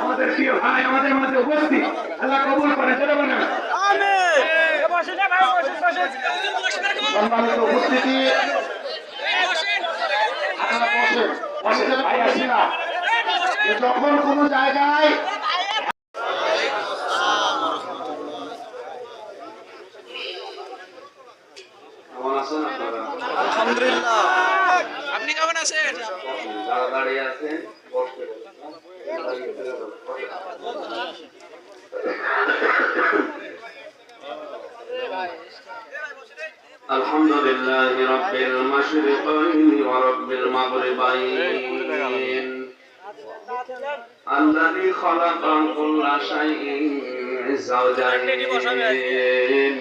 আমাদের প্রিয় ভাই আমাদের মাঝে উপস্থিত, আল্লাহ কবুল করে। সম্মানিত উপস্থিতি, ভাই আসি না, যখন কোন জায়গায় আলহামদুলিল্লাহ, আপনি কেমন আছেন? দাঁড়িয়ে আছেন, الحمد لله رب المشرقين ورب المغربين الذي خلق كل شيء زوجين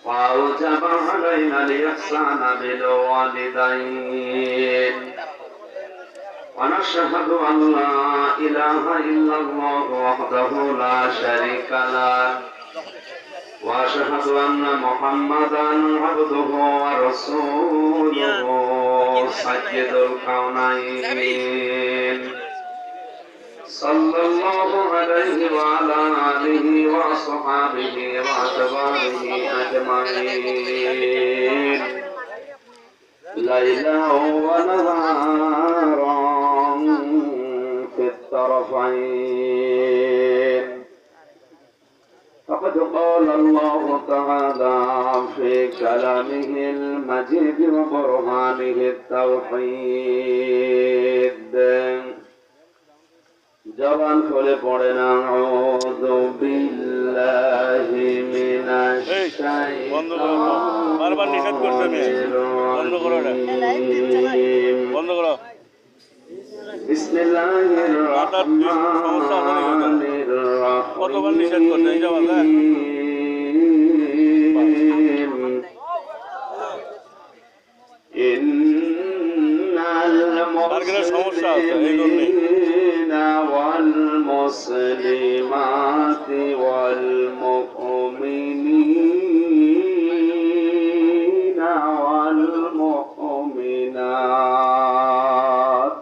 وأوجب علينا الإحسان بالوالدين ونشهد أن لا إله إلا الله وحده لا شريك له وأشهد أن محمدا عبده ورسوله سيد الكونين صلى الله عليه وعلى آله وصحبه وأتباعه أجمعين ليلا ونهارا في الطرفين. فقد قال الله تعالى في كلامه المجيد وبرهانه التوحيد জবান খুলে পড়েন আউযু বিল্লাহি মিনাশ শাইতানির বারবার নিষেধ করছে বন্ধ করো না, বন্ধ করো। বিসমিল্লাহির রাহমানির রাহিম কতবার নিষেধ করছে এই জবান সমস্যা আছে এই জন্য والمسلمات والمؤمنين والمؤمنات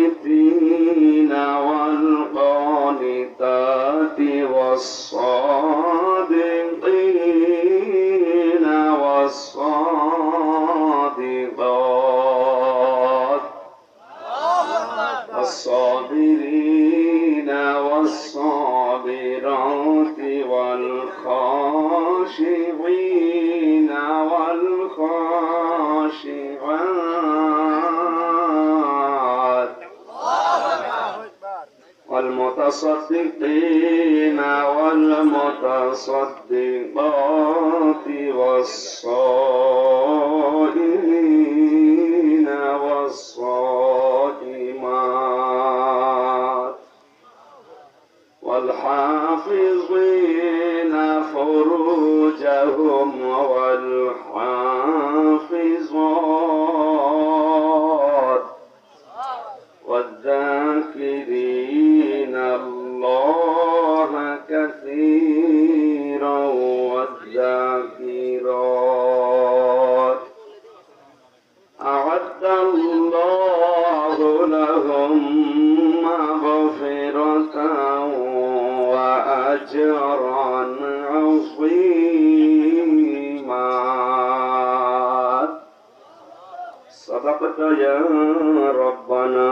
والقانتين والقانتات والصادقين والصادقات والصابرين والصابرات والخاشعين والخاشعات والمتصدقين والمتصدقات والصائمين والصائمات والحافظين فروجهم والحافظات والذاكرين الله كثيرا والذاكرات أعد الله لهم مغفرة وأجرا عظيما. صدقت يا ربنا.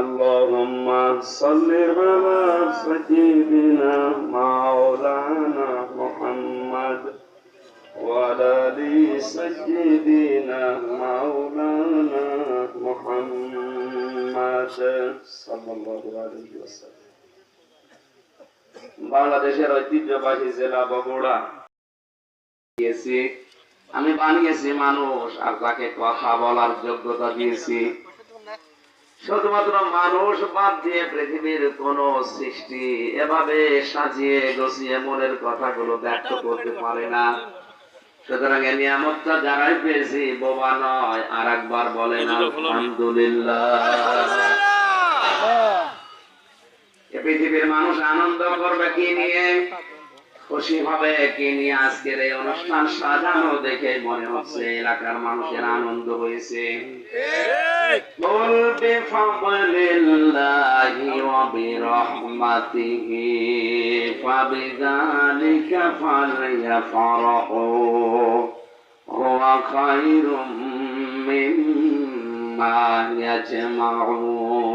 اللهم صل على سيدنا مولانا محمد وعلى آل سيدنا مولانا محمد صلى الله عليه وسلم. বাংলাদেশের ঐতিহ্যবাহী জেলা বগুড়া আমি বানিয়েছি মানুষ আর তাকে কথা বলার যোগ্যতা দিয়েছি। শুধুমাত্র মানুষ বাদ দিয়ে পৃথিবীর কোন সৃষ্টি এভাবে সাজিয়ে গছিয়ে মনের কথাগুলো ব্যক্ত করতে পারে না। সুতরাং এই নিয়ামতটা যারাই পেয়েছি বোবা নয়। আর একবার বলেন আলহামদুলিল্লাহ। পৃথিবীর মানুষ আনন্দ করবে কি নিয়ে? খুশি হবে কি নিয়ে আজকের এই অনুষ্ঠান সাজানো দেখে মনে হচ্ছে এলাকার মানুষের আনন্দ হয়েছে। قل بفضل الله وبرحمته فبذلك فليفرحوا هو خير مما يجمعون।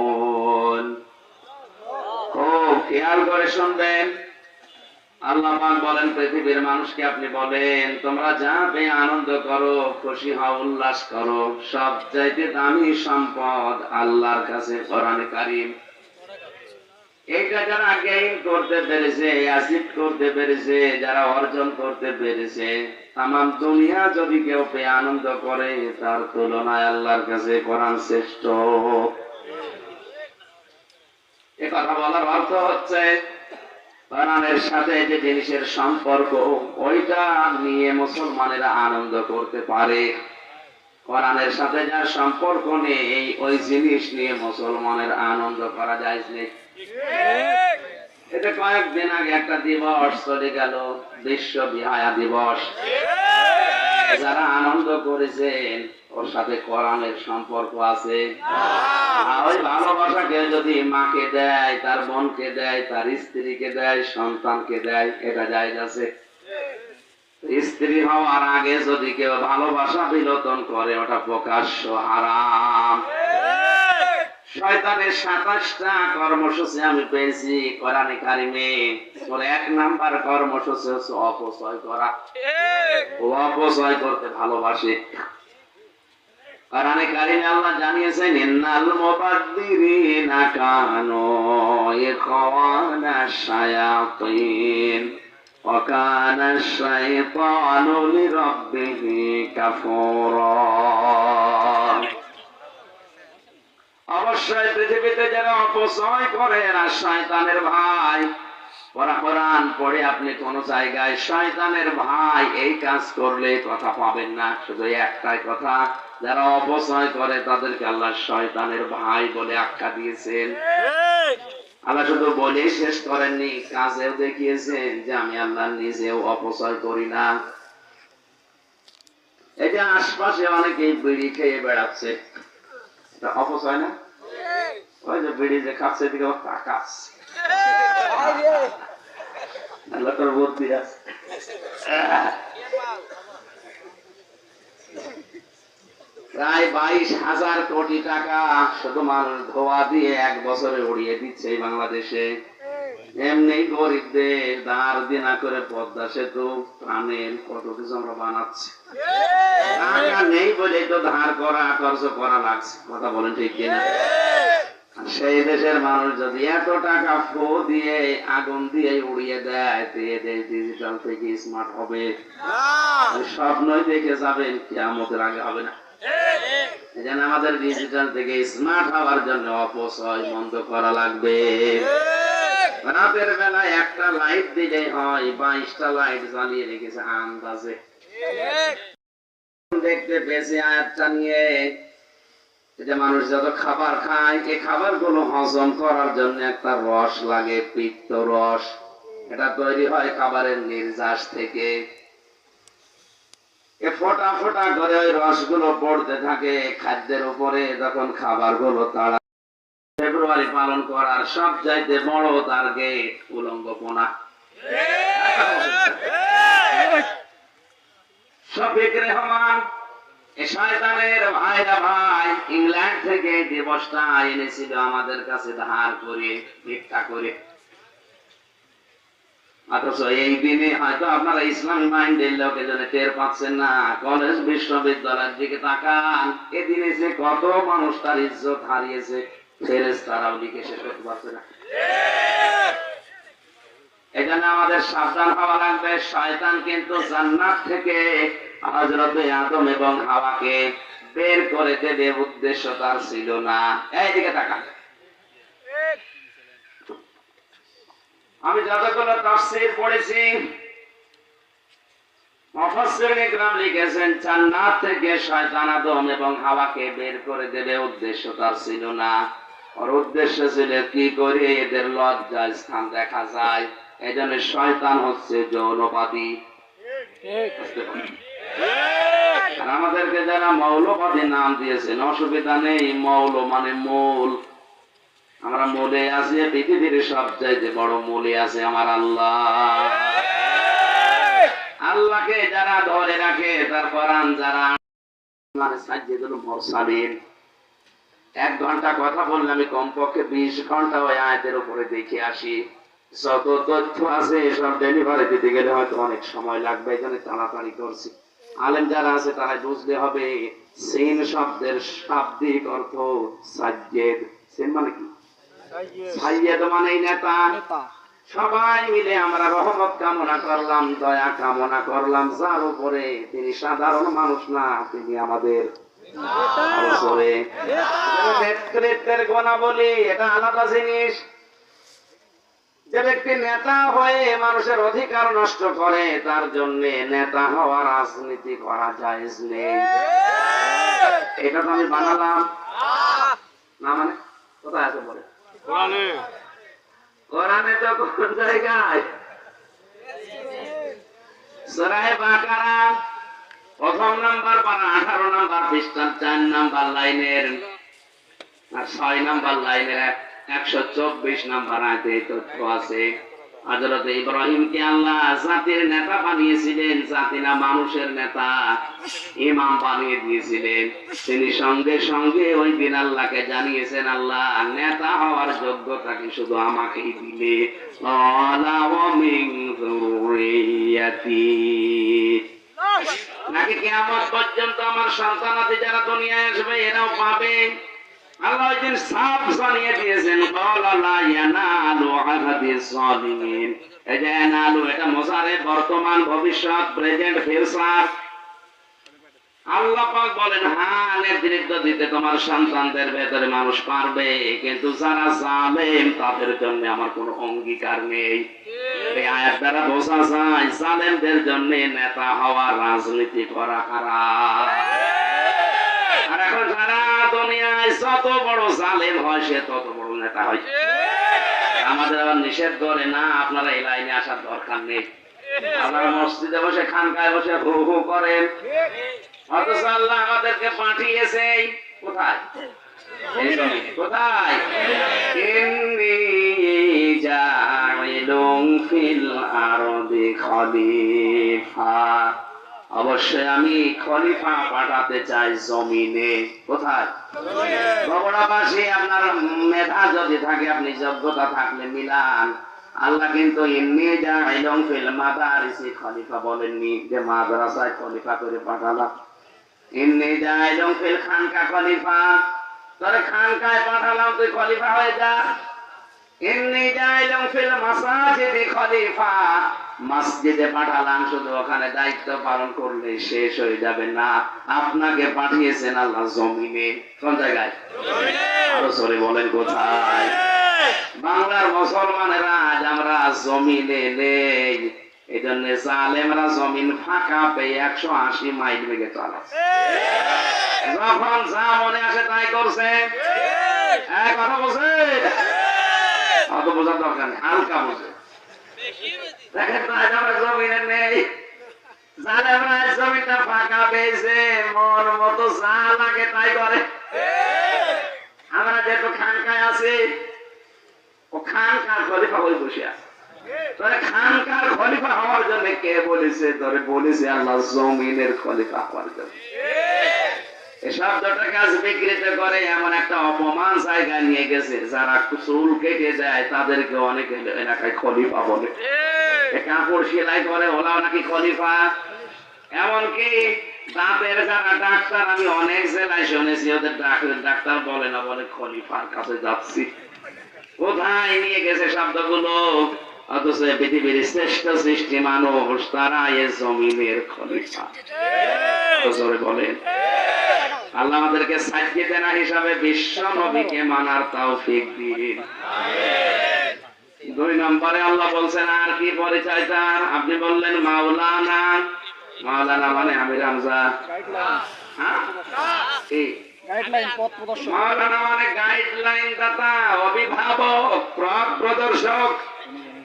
খুব খেয়াল করে শুনবেন, আল্লাহ পাক বলেন পৃথিবীর মানুষকে আপনি বলেন তোমরা যা পেয়ে আনন্দ করো, খুশি হও, উল্লাস করো। সবচাইতে দামি সম্পদ আল্লাহর কাছে কোরআনে কারীম। এইটা যারা গেইন করতে পেরেছে, অ্যাচিভ করতে পেরেছে, যারা অর্জন করতে পেরেছে, তামাম দুনিয়া যদি কেউ পেয়ে আনন্দ করে, তার তুলনায় আল্লাহর কাছে কোরআন শ্রেষ্ঠ। এ কথা বলার অর্থ হচ্ছে কোরআনের সাথে যে জিনিসের সম্পর্ক, ওইটা নিয়ে মুসলমানেরা আনন্দ করতে পারে। কোরআনের সাথে যার সম্পর্ক নেই, ওই জিনিস নিয়ে মুসলমানের আনন্দ করা যায় না। এটা কয়েকদিন আগে একটা দিবস চলে গেল, বিশ্ব বিহায়া দিবস। যারা আনন্দ করেছেন ওর সাথে কোরআনের সম্পর্ক আছে। ওই ভালোবাসাকে যদি মাকে দেয়, তার বোনকে দেয়, তার স্ত্রীকে দেয়, সন্তানকে দেয়, এটা জায়েজ আছে। স্ত্রী হওয়ার আগে যদি কেউ ভালোবাসা বিলোপন করে, ওটা প্রকাশ্য হারাম। শয়তানের 27টা কর্মসূচি আমি পেয়েছি কোরআনে কারিমে। ওর 1 নাম্বার কর্মসূচি হচ্ছে অপচয় করা। ও অপচয় করতে ভালোবাসে। কোরআনে কারিমে আল্লাহ জানিয়েছেন ইন্নাল মুবাদ্দিরিনা কানু ইখওয়ানাশ শায়াতিন ওয়া কানাশ শাইতানু লিরাব্বিহি কাফুরা। অবশ্যই পৃথিবীতে যারা অপচয় করে এরা শয়তানের ভাই। কোরআন পড়ে আপনি কোন জায়গায় শয়তানের ভাই এই কাজ করলে কথা পাবেন না। শুধু একটাই কথা, যারা অপচয় করে তাদেরকে আল্লাহ শয়তানের ভাই বলে আখ্যা দিয়েছেন। আল্লাহ শুধু বলেই শেষ করেননি, কাজেও দেখিয়েছেন যে আমি আল্লাহ নিজেও অপচয় করি না। এই যে আশপাশে অনেকেই বিড়ি খেয়ে বেড়াচ্ছে, এটা অপচয় না? ওই যে বিড়ি যে খাচ্ছে দিকে তাকাস, আল্লাহ তোর বুদ্ধি আছে। প্রায় 22,000 কোটি টাকা শুধু মানুষ ধোয়া দিয়ে 1 বছরে উড়িয়ে দিচ্ছে এই বাংলাদেশে। এমনি গরিবদের ধার দিনা করে পদ্মা সেতু, টানেল, কত কিছু আমরা বানাচ্ছি। টাকা নেই বলে তো ধার করা, খরচ করা লাগছে। কথা বলেন ঠিক কিনা? সেই দেশের মানুষ যদি এত টাকা ফো দিয়ে, আগুন দিয়ে উড়িয়ে দেয়, ডিজিটাল থেকে স্মার্ট হবে, স্বপ্নই দেখে যাবেন, কিয়ামতের আগে হবে না। এজন্য আমাদের ডিজিটাল থেকে স্মার্ট হওয়ার জন্য অপচয় বন্ধ করা লাগবে। রাতের বেলায় একটা লাইট দিলে হয়, 22টা লাইট জ্বালিয়ে রেখেছে আন্দাজে। দেখতে পেয়েছি আয়াতটা নিয়ে, যে মানুষ যত খাবার খায়, এই খাবারগুলো হজম করার জন্য একটা রস লাগে, পিত্ত রস। এটা তৈরি হয় খাবারের নির্যাস থেকে। ফোটা ফোটা করে ওই রসগুলো পড়তে থাকে খাদ্যের উপরে। যখন খাবারগুলো তাড়া ফেব্রুয়ারি পালন করার সবচাইতে বড় টার্গেট উলঙ্গপনা। শফিক রেহমান শয়তানের ভাইরা ভাই ইংল্যান্ড থেকে দিবসটা এনেছিল আমাদের কাছে ধার করে, ভিক্ষা করে। অথচ এই দিনে হয়তো আপনারা ইসলামী মাইন্ডের লোকের জন্য টের পাচ্ছেন না। কলেজ বিশ্ববিদ্যালয়ের দিকে তাকান, এদিনে যে কত মানুষ তার ইজ্জত হারিয়েছে, ফেরেশতারাও লিখে শেষ করতে পারছে না। এজন্য আমাদের সাবধান হওয়া লাগবে। শয়তান কিন্তু জান্নাত থেকে হযরত আদম এবং হাওয়াকে বের করে দেবে উদ্দেশ্য তার ছিল না। এইদিকে তাকান। আমি যতগুলো তাফসীর পড়েছি, মুফাসসিরিন ইকরাম লিখেছেন জান্নাত থেকে শয়তান আদম এবং হাওয়াকে বের করে দেবে উদ্দেশ্য তার ছিল না। ওর উদ্দেশ্য ছিল কি করে এদের লজ্জার স্থান দেখা যায়, এই জন্য শয়তান হচ্ছে যৌনবাদী। আর আমাদেরকে যারা মৌলবাদী নাম দিয়েছেন, অসুবিধা নেই, মৌল মানে মূল। আমরা মূলে আছি, পৃথিবীর সব চাইতে বড় মূলে আছে আমার আল্লাহ। আল্লাহকে যারা ধরে রাখে, তার কোরআন যারা মানে সাজ্জিদুল মুরসালিন, 1 ঘন্টা কথা বললে আমি কমপক্ষে 20 ঘন্টা ওই আয়াতের উপরে দেখে আসি। যত তথ্য আছে সব ডেলিভারি দিতে গেলে হয়তো অনেক সময় লাগবে, এই জন্য তাড়াতাড়ি করছি। আলেম যারা আছে তারা বুঝতে হবে সিন শব্দের শাব্দিক অর্থ সাজ্জেদ। সিন মানে কি? সাজ্জেদ মানে নেতা। সবাই মিলে আমরা রহমত কামনা করলাম, দয়া কামনা করলাম যার উপরে, তিনি সাধারণ মানুষ না, তিনি আমাদের নেতৃত্বের গুণাবলী। এটা আলাদা জিনিস। যে ব্যক্তি নেতা হয়ে মানুষের অধিকার নষ্ট করে, তার জন্য নেতা হওয়া রাজনীতি করা জায়েজ নেই। এটা তো আমি বানালাম না, মানে কোথায় আছে বলে? কোরআনে তো কোন জায়গায়? সূরা বাকারা 1 নাম্বার পারা 18 নাম্বার পৃষ্ঠার 4 নাম্বার লাইনের আর 6 নাম্বার লাইনের 124 নাম্বার আয়াতে তথ্য আছে। হযরত ইব্রাহিমকে আল্লাহ জাতির নেতা বানিয়েছিলেন, জাতি না মানুষের নেতা, ইমাম বানিয়ে দিয়েছিলেন। তিনি সঙ্গে সঙ্গে ওই দিন আল্লাহকে জানিয়েছেন, আল্লাহ নেতা হওয়ার যোগ্যতা কি শুধু আমাকেই দিলে? আলা ওয়া মিন যুররিয়াতি, নাকি কিয়ামত পর্যন্ত আমার সন্তানাদি যারা দুনিয়ায় আসবে এরাও পাবে? আল্লাহ ওই দিন সাফ জানিয়ে দিয়েছেন, ক্বালা লা ইয়ানালু আহাদিস সালিমিন। এই যে ইয়ানালু, এটা মুজারে, বর্তমান, ভবিষ্যৎ, প্রেজেন্ট, ফিউচার। আল্লাহ পাক বলেন, হ্যাঁ নেতৃত্ব দিতে তোমার সন্তানদের ভেতরে মানুষ পারবে, কিন্তু যারা জালেম তাদের জন্য আমার কোনো অঙ্গীকার নেই। এই আয়াত দ্বারা বোঝা যায় জালেমদের জন্য নেতা হওয়া, রাজনীতি করা হারাম। আর এখন যারা দুনিয়ায় যত বড় জালেম হয় সে তত বড় নেতা হয়। আমাদের আবার নিষেধ করে না, আপনারা এই লাইনে আসার দরকার নেই। আপনারা মসজিদে বসে, খানকায় বসে হু হু করেন, অথচ আল্লাহ আমাদেরকে পাঠিয়েছে কোথায়? কোথায়? ইন্নী জাইলুন ফিল আরদি খলিফা, অবশ্যই আমি খলিফা পাঠাতে চাই জমিনে। কোথায়? বগুড়াবাসী, আপনার মেধা যদি থাকে, আপনি যোগ্যতা থাকলে মিলান। আল্লাহ কিন্তু ইন্নী জাইলুন ফিল মাদারিসি খলিফা বলেননি যে মাদ্রাসায় খলিফা করে পাঠালাম। ইন্নী জাইলুন ফিল খানকা খলিফা, তোরে খানকায় পাঠালাম, তুই খলিফা হয়ে যা। ইন্নী জাইলুন ফিল মাসাজিদি খলিফা, মসজিদে পাঠালাম, শুধু ওখানে দায়িত্ব পালন করলে শেষ হয়ে যাবে না, আপনাকে পাঠিয়েছেন আল্লাহ জমিনে। কোন জায়গায়? আরো জোরে বলেন কোথায়? বাংলার মুসলমানেরা আজ আমরা জমিনে নেই, এই জন্য জালেমরা জমিন ফাঁকা পেয়ে 180 মাইল বেগে চালাচ্ছে। যখন যা মনে আসে তাই করছে। কথা বলছে, অত বোঝার দরকার নেই, হালকা বোঝে। দেখেন তো আজ আমরা জমিনে নেই, জালেমরা জমিটা ফাঁকা পেয়েছে, মন মতো যা লাগে তাই করে। আমরা যেহেতু খানকায় আছি, ও খানকার খলিফা হয়ে বসে আছে। তোরে খানকার খলিফা হওয়ার জন্য কে বলেছে? তোরে বলেছে আল্লাহ জমিনের খলিফা হওয়ার জন্য। এই শব্দটা কাজ বিকৃত করে এমন একটা অপমান জায়গায় নিয়ে গেছে, যারা চুল কেটে যায় তাদেরকে অনেকে এলাকায় খলিফা বলে। কাপড় সেলাই করে ওলাও নাকি খলিফা। এমনকি দাঁতের যারা ডাক্তার, আমি অনেক জেলায় শুনেছি ওদের ডাক্তার বলে না, বলে খলিফার কাছে যাচ্ছি। কোথায় নিয়ে গেছে শব্দগুলো? অথচ পৃথিবীর শ্রেষ্ঠ সৃষ্টি মানুষ, তারা এ জমিনের খলিফা। বলেন, আল্লাহ আমাদেরকে সাজ্জিদেনা হিসাবে বিশ্ব নবীকে মানার তৌফিক দিন। 2 নম্বরে আল্লাহ বলছেন আর কি পরিচয় তার? আপনি বললেন মাওলানা। মাওলানা মানে আমির হামজা। হ্যাঁ, মাওলানা মানে গাইডলাইন দাতা, অভিভাবক, পথ প্রদর্শক।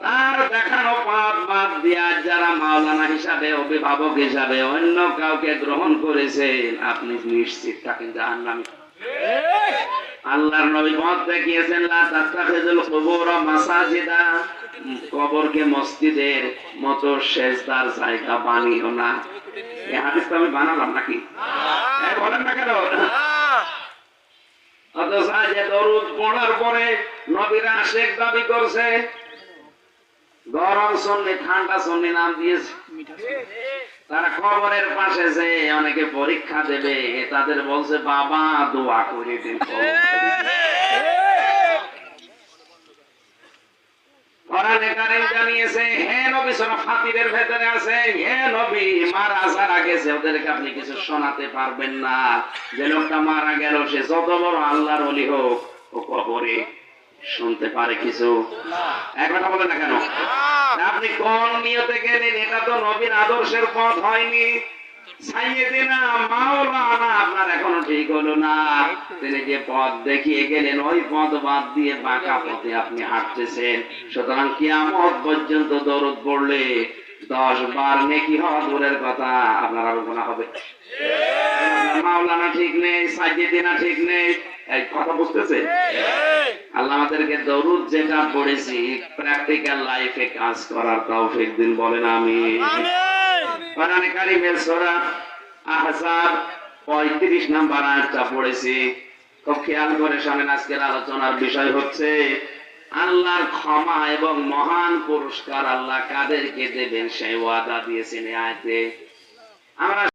তার দেখানো পথ বাদ দিয়া যারা মাওলানা হিসাবে অভিভাবক হিসাবে অন্য কাউকে গ্রহণ করেছেন আপনি নিশ্চিত থাকেন জাহান্নামী। আল্লাহর নবী পথ দেখিয়েছেন লা তাত্তাখিযুল কুবুর মাসাজিদা, কবরকে মসজিদের মতো সেজদার জায়গা বানিও না। এই হাদিস তো আমি বানালাম নাকি? বলেন না কেন? অথচ যে দরুদ পড়ার পরে নবীর আশিক দাবি করছে, গরম সুন্নি ঠান্ডা সুন্নি নাম দিয়েছে। তারা কবরের পাশে যে অনেকে পরীক্ষা দেবে তাদের বলছে বাবা দোয়া করে দিন। কোরআনে কারীম জানিয়েছে হে নবী সূরা ফাতিরের ভেতরে আছে, হে নবী মারা যারা গেছে ওদেরকে আপনি কিছু শোনাতে পারবেন না। যে লোকটা মারা গেল সে যত বড় আল্লাহর ওলি হোক ও কবরে শুনতে পারে কিছু? এক কথা বলে না কেন? আপনি কোন নিয়তে গেলেন? এটা তো নবীর আদর্শের পথ হয়নি। সাইয়েদিনা মাওলানা আপনার এখনো ঠিক হলো না। তিনি যে পথ দেখিয়ে গেলেন ওই পথ বাদ দিয়ে বাঁকা পথে আপনি হাঁটতেছেন। সুতরাং কিয়ামত পর্যন্ত দরুদ পড়লে 10 বার নেকি হওয়া দূরের কথা আপনার আরো গুনাহ হবে। মাওলানা ঠিক নেই, সাইয়েদিনা ঠিক নেই, এই কথা বুঝতেছে? আল্লাহ আমাদেরকে দরুদ যেটা পড়েছি প্র্যাকটিক্যাল লাইফে কাজ করার তৌফিক দিন, বলেন আমিন। কোরআনে কারীমের সূরা আহজাব 35 নম্বর আয়াতটা পড়েছি, খুব খেয়াল করে শুনেন। আজকের আলোচনার বিষয় হচ্ছে আল্লাহর ক্ষমা এবং মহান পুরস্কার আল্লাহ কাদেরকে দেবেন সেই ওয়াদা দিয়েছেন এই আয়াতে। আমরা